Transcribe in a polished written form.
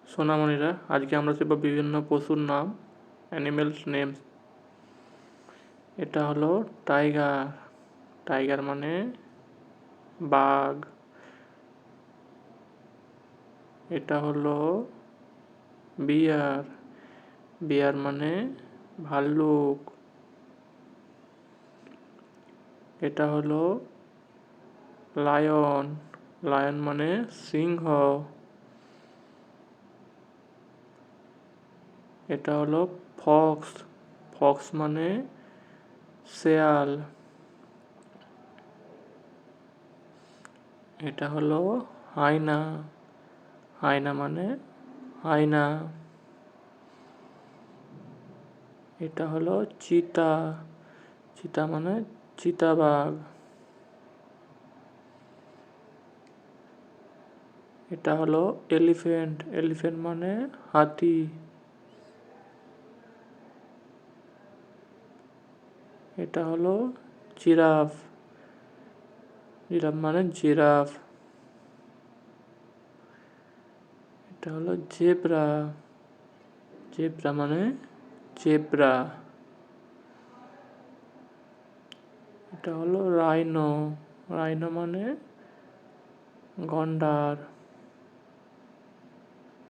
সোনামণিরা, আজকে আমরা শিখব বিভিন্ন পশুর নাম, অ্যানিমেলস নেমস। এটা হলো টাইগার। টাইগার মানে বাঘ। এটা হলো বিয়ার। বিয়ার মানে ভাল্লুক। এটা হলো লায়ন। লায়ন মানে সিংহ। এটা হলো ফক্স। ফক্স মানে শেয়াল। এটা হলো হাইনা। হাইনা মানে হাইনা। এটা হলো চিতা। চিতা মানে চিতাবাঘ। এটা হলো এলিফ্যান্ট। এলিফ্যান্ট মানে হাতি। এটা হলো জিরাফ। জিরাফ মানে জিরাফ। এটা হলো জেব্রা। জেব্রা মানে জেব্রা। এটা হলো রাইনো। রাইনো মানে গন্ডার।